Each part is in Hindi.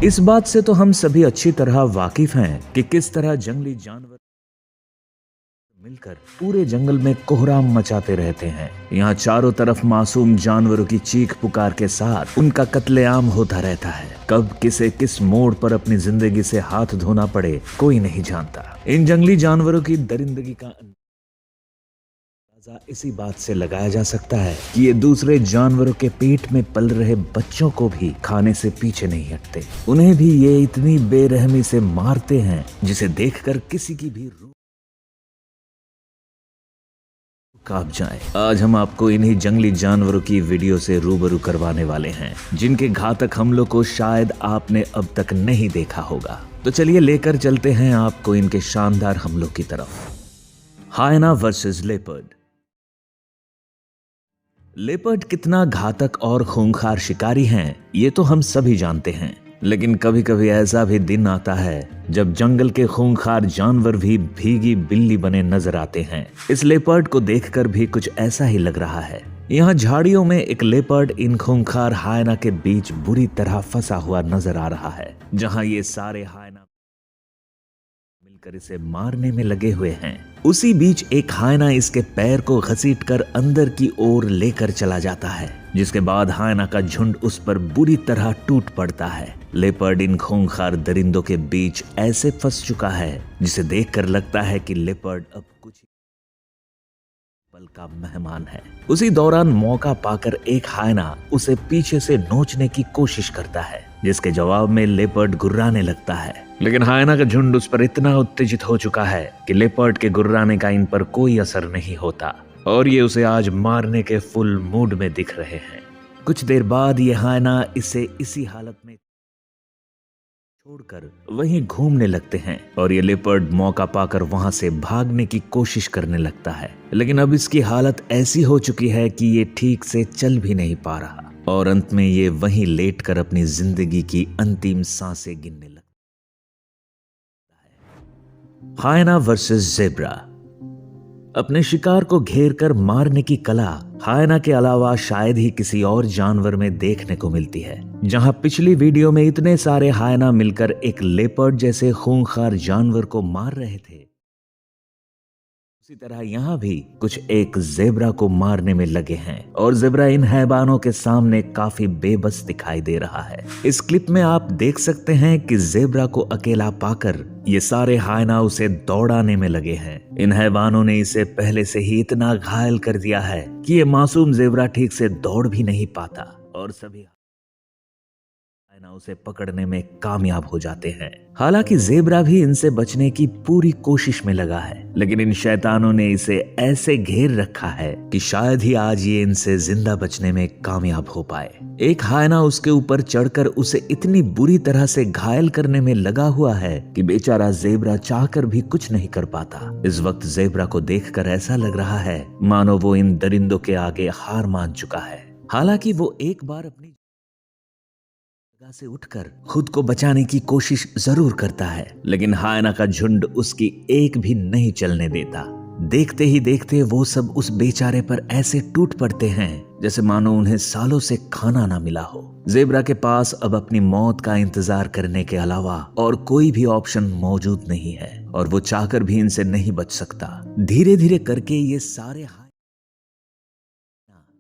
इस बात से तो हम सभी अच्छी तरह वाकिफ हैं कि किस तरह जंगली जानवर मिलकर पूरे जंगल में कोहराम मचाते रहते हैं। यहाँ चारों तरफ मासूम जानवरों की चीख पुकार के साथ उनका कत्लेआम होता रहता है। कब किसे किस मोड़ पर अपनी जिंदगी से हाथ धोना पड़े कोई नहीं जानता। इन जंगली जानवरों की दरिंदगी का इसी बात से लगाया जा सकता है कि ये दूसरे जानवरों के पेट में पल रहे बच्चों को भी खाने से पीछे नहीं हटते। उन्हें भी ये इतनी बेरहमी से मारते हैं जिसे देखकर किसी की भी रूह कांप जाए। आज हम आपको इन्हीं जंगली जानवरों की वीडियो से रूबरू करवाने वाले हैं जिनके घातक हमलों को शायद आपने अब तक नहीं देखा होगा। तो चलिए लेकर चलते हैं आपको इनके शानदार हमलों की तरफ। हायना वर्सेस लेपर्ड। लेपर्ड कितना घातक और खूंखार शिकारी हैं, ये तो हम सभी जानते हैं। लेकिन कभी कभी ऐसा भी दिन आता है जब जंगल के खूंखार जानवर भी भीगी बिल्ली बने नजर आते हैं। इस लेपर्ड को देखकर भी कुछ ऐसा ही लग रहा है। यहाँ झाड़ियों में एक लेपर्ड इन खूंखार हायना के बीच बुरी तरह फंसा हुआ नजर आ रहा है, जहाँ ये सारे हायना मिलकर इसे मारने में लगे हुए हैं। उसी बीच एक हायना इसके पैर को घसीटकर अंदर की ओर लेकर चला जाता है, जिसके बाद हायना का झुंड उस पर बुरी तरह टूट पड़ता है। लेपर्ड इन खूंखार दरिंदों के बीच ऐसे फंस चुका है जिसे देखकर लगता है कि लेपर्ड अब कुछ पल का मेहमान है। उसी दौरान मौका पाकर एक हायना उसे पीछे से नोचने की कोशिश करता है, जिसके जवाब में लेपर्ड गुर्राने लगता है। लेकिन हायना का झुंड उस पर इतना उत्तेजित हो चुका है कि लेपर्ड के गुर्राने का इन पर कोई असर नहीं होता और ये उसे आज मारने के फुल मूड में दिख रहे हैं। कुछ देर बाद ये हायना इसे इसी हालत में छोड़कर वहीं घूमने लगते हैं और ये लेपर्ड मौका पाकर वहां से भागने की कोशिश करने लगता है। लेकिन अब इसकी हालत ऐसी हो चुकी है कि ये ठीक से चल भी नहीं पा रहा और अंत में ये वहीं लेटकर अपनी जिंदगी की अंतिम सांसें गिनने लगता है। हायना वर्सेस ज़ेब्रा। अपने शिकार को घेरकर मारने की कला हायना के अलावा शायद ही किसी और जानवर में देखने को मिलती है। जहां पिछली वीडियो में इतने सारे हायना मिलकर एक लेपर्ड जैसे खूंखार जानवर को मार रहे थे, उसी तरह यहाँ भी कुछ एक ज़ेब्रा को मारने में लगे हैं और ज़ेब्रा इन हैवानों के सामने काफी बेबस दिखाई दे रहा है। इस क्लिप में आप देख सकते हैं कि ज़ेब्रा को अकेला पाकर ये सारे हायना उसे दौड़ाने में लगे हैं। इन हैवानों ने इसे पहले से ही इतना घायल कर दिया है कि ये मासूम ज़ेब्रा ठीक से दौड़ भी नहीं पाता और सभी उसे पकड़ने में कामयाब हो जाते हैं। हालांकि ज़ेब्रा भी इनसे बचने की पूरी कोशिश में लगा है, लेकिन इन शैतानों ने इसे ऐसे घेर रखा है कि शायद ही आज ये इनसे जिंदा बचने में कामयाब हो पाए। एक हायना उसके ऊपर चढ़कर उसे इतनी बुरी तरह से घायल करने में लगा हुआ है कि बेचारा ज़ेब्रा चाहकर भी कुछ नहीं कर पाता। इस वक्त ज़ेब्रा को देखकर ऐसा लग रहा है मानो वो इन दरिंदों के आगे हार मान चुका है। हालांकि वो एक बार अपनी से उठकर खुद को बचाने की कोशिश जरूर करता है, लेकिन हायना का झुंड उसकी एक भी नहीं चलने देता। देखते ही देखते वो सब उस बेचारे पर ऐसे टूट पड़ते हैं जैसे मानो उन्हें सालों से खाना ना मिला हो। ज़ेब्रा के पास अब अपनी मौत का इंतजार करने के अलावा और कोई भी ऑप्शन मौजूद नहीं है और वो चाहकर भी इनसे नहीं बच सकता। धीरे धीरे करके ये सारे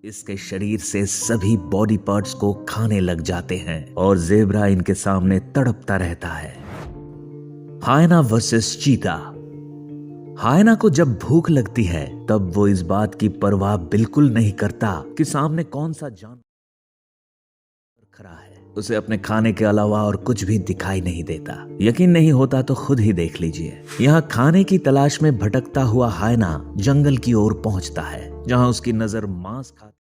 इसके शरीर से सभी बॉडी पार्ट्स को खाने लग जाते हैं और ज़ेब्रा इनके सामने तड़पता रहता है। हायना वर्सेस चीता। हायना को जब भूख लगती है तब वो इस बात की परवाह बिल्कुल नहीं करता कि सामने कौन सा जानवर खड़ा है। उसे अपने खाने के अलावा और कुछ भी दिखाई नहीं देता। यकीन नहीं होता तो खुद ही देख लीजिए। यहाँ खाने की तलाश में भटकता हुआ हायना जंगल की ओर पहुंचता है, जहां उसकी नजर मांस खाते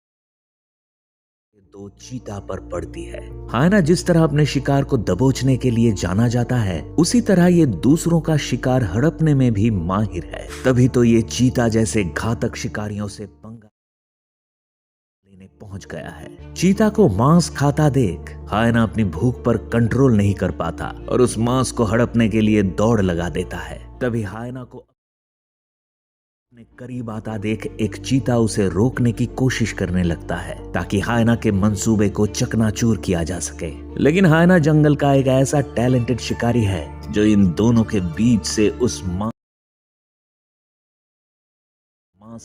दो चीता पर पड़ती है। हायना जिस तरह अपने शिकार को दबोचने के लिए जाना जाता है, उसी तरह ये दूसरों का शिकार हड़पने में भी माहिर है। तभी तो ये चीता जैसे घातक शिकारियों से पंगा लेने पहुंच गया है। चीता को मांस खाता देख हायना अपनी भूख पर कंट्रोल नहीं कर पाता और उस मांस को हड़पने के लिए दौड़ लगा देता है। तभी हायना को अपने करीब आता देख एक चीता उसे रोकने की कोशिश करने लगता है ताकि हायना के मंसूबे को चकनाचूर किया जा सके। लेकिन हायना जंगल का एक ऐसा टैलेंटेड शिकारी है जो इन दोनों के बीच से उस मांस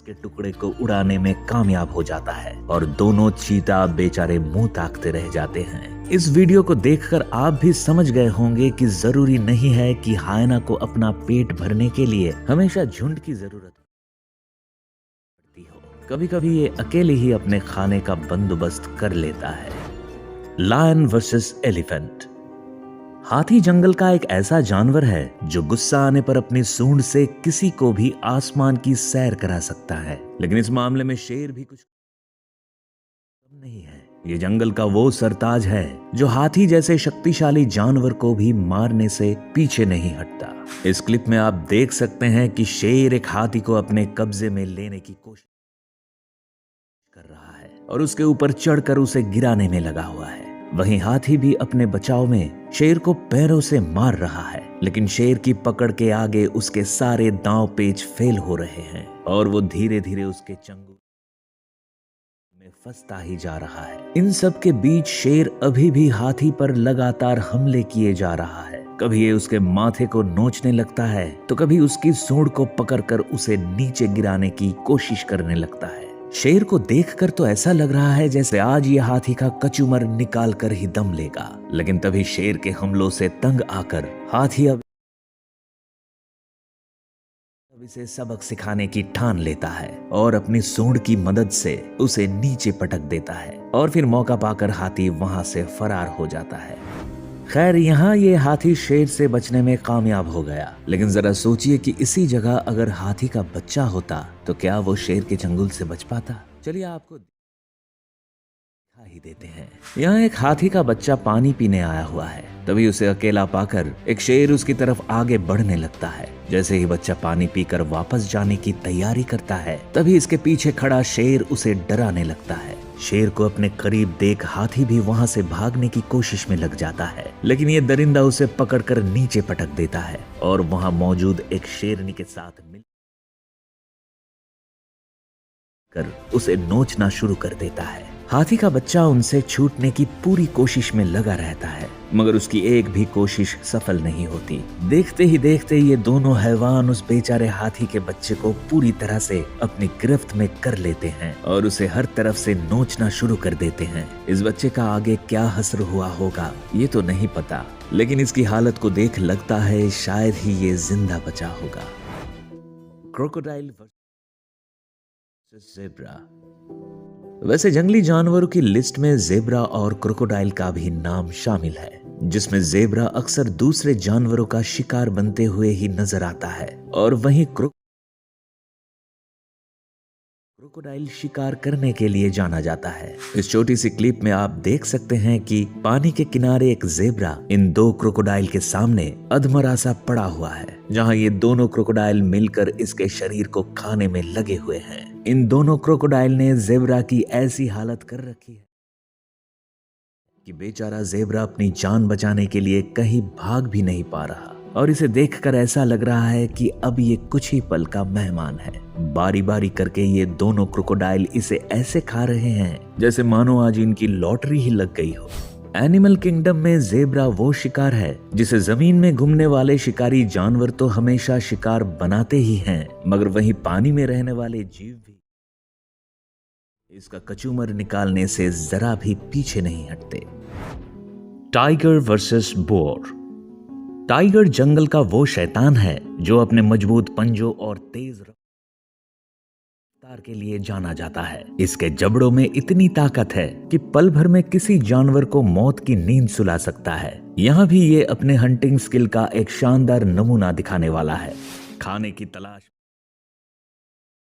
के टुकड़े को उड़ाने में कामयाब हो जाता है और दोनों चीता बेचारे मुंह ताकते रह जाते हैं। इस वीडियो को देखकर आप भी समझ गए होंगे कि जरूरी नहीं है कि हायना को अपना पेट भरने के लिए हमेशा झुंड की जरूरत पड़ती हो। कभी कभी ये अकेले ही अपने खाने का बंदोबस्त कर लेता है। Lion versus elephant. हाथी जंगल का एक ऐसा जानवर है जो गुस्सा आने पर अपनी सूंड से किसी को भी आसमान की सैर करा सकता है। लेकिन इस मामले में शेर भी कुछ कम नहीं है। ये जंगल का वो सरताज है जो हाथी जैसे शक्तिशाली जानवर को भी मारने से पीछे नहीं हटता। इस क्लिप में आप देख सकते हैं कि शेर एक हाथी को अपने कब्जे में लेने की कोशिश कर रहा है और उसके ऊपर चढ़कर उसे गिराने में लगा हुआ है। वहीं हाथी भी अपने बचाव में शेर को पैरों से मार रहा है, लेकिन शेर की पकड़ के आगे उसके सारे दांव पेच फेल हो रहे हैं और वो धीरे धीरे उसके चंगुल में फंसता ही जा रहा है। इन सब के बीच शेर अभी भी हाथी पर लगातार हमले किए जा रहा है। कभी ये उसके माथे को नोचने लगता है तो कभी उसकी सूंड को पकड़कर उसे नीचे गिराने की कोशिश करने लगता है। शेर को देखकर तो ऐसा लग रहा है जैसे आज ये हाथी का कचूमर निकाल कर ही दम लेगा। लेकिन तभी शेर के हमलों से तंग आकर हाथी अब इसे सबक सिखाने की ठान लेता है और अपनी सूंड की मदद से उसे नीचे पटक देता है और फिर मौका पाकर हाथी वहां से फरार हो जाता है। खैर, यहाँ ये हाथी शेर से बचने में कामयाब हो गया। लेकिन जरा सोचिए कि इसी जगह अगर हाथी का बच्चा होता तो क्या वो शेर के चंगुल से बच पाता? चलिए आपको दिखा ही देते हैं। यहाँ एक हाथी का बच्चा पानी पीने आया हुआ है। तभी उसे अकेला पाकर एक शेर उसकी तरफ आगे बढ़ने लगता है। जैसे ही बच्चा पानी पीकर वापस जाने की तैयारी करता है तभी इसके पीछे खड़ा शेर उसे डराने लगता है। शेर को अपने करीब देख हाथी भी वहां से भागने की कोशिश में लग जाता है, लेकिन ये दरिंदा उसे पकड़कर नीचे पटक देता है और वहां मौजूद एक शेरनी के साथ मिलकर उसे नोचना शुरू कर देता है। हाथी का बच्चा उनसे छूटने की पूरी कोशिश में लगा रहता है, मगर उसकी एक भी कोशिश सफल नहीं होती। देखते ही देखते ये दोनों हैवान उस बेचारे हाथी के बच्चे को पूरी तरह से अपनी गिरफ्त में कर लेते हैं और उसे हर तरफ से नोचना शुरू कर देते हैं। इस बच्चे का आगे क्या हश्र हुआ होगा ये तो नहीं पता, लेकिन इसकी हालत को देख लगता है शायद ही ये जिंदा बचा होगा। Crocodile versus zebra. वैसे जंगली जानवरों की लिस्ट में ज़ेब्रा और क्रोकोडाइल का भी नाम शामिल है, जिसमें ज़ेब्रा अक्सर दूसरे जानवरों का शिकार बनते हुए ही नजर आता है और वहीं क्रोकोडाइल शिकार करने के लिए जाना जाता है। इस छोटी सी क्लिप में आप देख सकते हैं कि पानी के किनारे एक ज़ेब्रा इन दो क्रोकोडाइल के सामने अधमरा सा पड़ा हुआ है, जहां ये दोनों क्रोकोडाइल मिलकर इसके शरीर को खाने में लगे हुए हैं। इन दोनों क्रोकोडाइल ने ज़ेब्रा की ऐसी हालत कर रखी है कि बेचारा ज़ेब्रा अपनी जान बचाने के लिए कहीं भाग भी नहीं पा रहा और इसे देखकर ऐसा लग रहा है कि अब ये कुछ ही पल का मेहमान है। बारी बारी करके ये दोनों क्रोकोडाइल इसे ऐसे खा रहे हैं जैसे मानो आज इनकी लॉटरी ही लग गई हो। एनिमल किंगडम में ज़ेब्रा वो शिकार है जिसे जमीन में घूमने वाले शिकारी जानवर तो हमेशा शिकार बनाते ही हैं, मगर वहीं पानी में रहने वाले जीव भी इसका कचूमर निकालने से जरा भी पीछे नहीं हटते। Tiger versus bore. टाइगर जंगल का वो शैतान है जो अपने मजबूत पंजों और तेज रफ्तार के लिए जाना जाता है। इसके जबड़ों में इतनी ताकत है कि पल भर में किसी जानवर को मौत की नींद सुला सकता है। यहाँ भी ये अपने हंटिंग स्किल का एक शानदार नमूना दिखाने वाला है। खाने की तलाश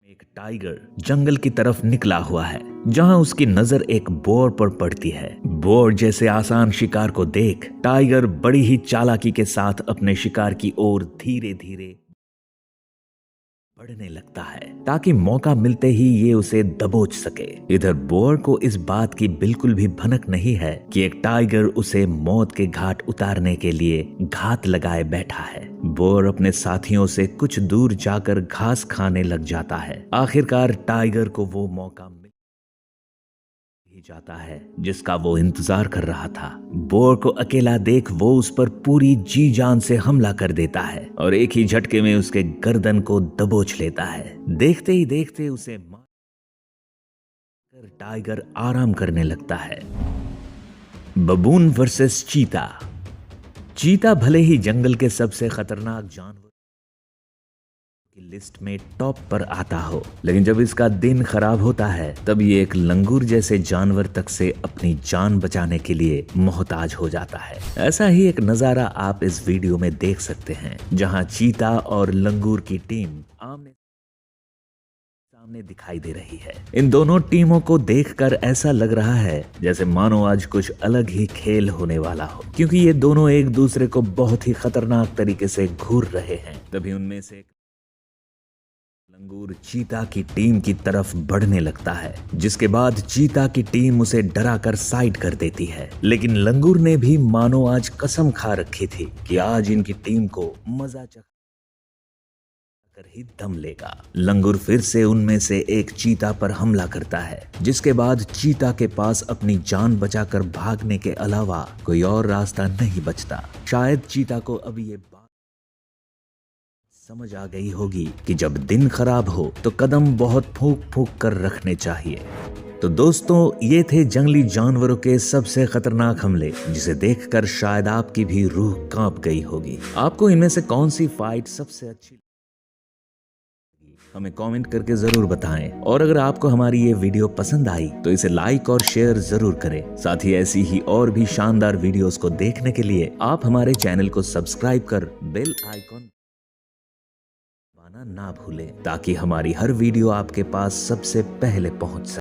एक टाइगर जंगल की तरफ निकला हुआ है, जहां उसकी नजर एक बोर पर पड़ती है। बोर जैसे आसान शिकार को देख टाइगर बड़ी ही चालाकी के साथ अपने शिकार की ओर धीरे धीरे बढ़ने लगता है ताकि मौका मिलते ही ये उसे दबोच सके। इधर बोर को इस बात की बिल्कुल भी भनक नहीं है कि एक टाइगर उसे मौत के घाट उतारने के लिए घात लगाए बैठा है। बोर अपने साथियों से कुछ दूर जाकर घास खाने लग जाता है। आखिरकार टाइगर को वो मौका मिल ही जाता है जिसका वो इंतजार कर रहा था। बोर को अकेला देख वो उस पर पूरी जी जान से हमला कर देता है और एक ही झटके में उसके गर्दन को दबोच लेता है। देखते ही देखते उसे मार कर टाइगर आराम करने लगता है। बबून वर्सेस चीता। चीता भले ही जंगल के सबसे खतरनाक जानवर की लिस्ट में टॉप पर आता हो, लेकिन जब इसका दिन खराब होता है तब ये एक लंगूर जैसे जानवर तक से अपनी जान बचाने के लिए मोहताज हो जाता है। ऐसा ही एक नजारा आप इस वीडियो में देख सकते हैं जहां चीता और लंगूर की टीम आमने सामने दिखाई दे रही है। इन दोनों टीमों को देखकर ऐसा लग रहा है जैसे मानो आज कुछ अलग ही खेल होने वाला हो, क्योंकि ये दोनों एक दूसरे को बहुत ही खतरनाक तरीके से घूर रहे हैं। तभी उनमें से लंगूर चीता की टीम की तरफ बढ़ने लगता है, जिसके बाद चीता की टीम उसे डराकर साइड कर देती है। लेकिन लंगूर ने भी मानो आज कसम खा रखी थी कि आज इनकी टीम को मजा चख कर ही दम लेगा। लंगूर फिर से उनमें से एक चीता पर हमला करता है, जिसके बाद चीता के पास अपनी जान बचाकर भागने के अलावा कोई और रास्ता नहीं बचता। शायद चीता को अभी ये समझ आ गई होगी कि जब दिन खराब हो तो कदम बहुत फूंक फूंक कर रखने चाहिए। तो दोस्तों, ये थे जंगली जानवरों के सबसे खतरनाक हमले, जिसे देखकर शायद आपकी भी रूह कांप गई होगी। आपको इनमें से कौन सी फाइट सबसे अच्छी हमें कमेंट करके जरूर बताएं। और अगर आपको हमारी ये वीडियो पसंद आई तो इसे लाइक और शेयर जरूर करें। साथ ही ऐसी ही और भी शानदार वीडियोस को देखने के लिए आप हमारे चैनल को सब्सक्राइब कर बेल आइकॉन ना भूलें, ताकि हमारी हर वीडियो आपके पास सबसे पहले पहुंच सके।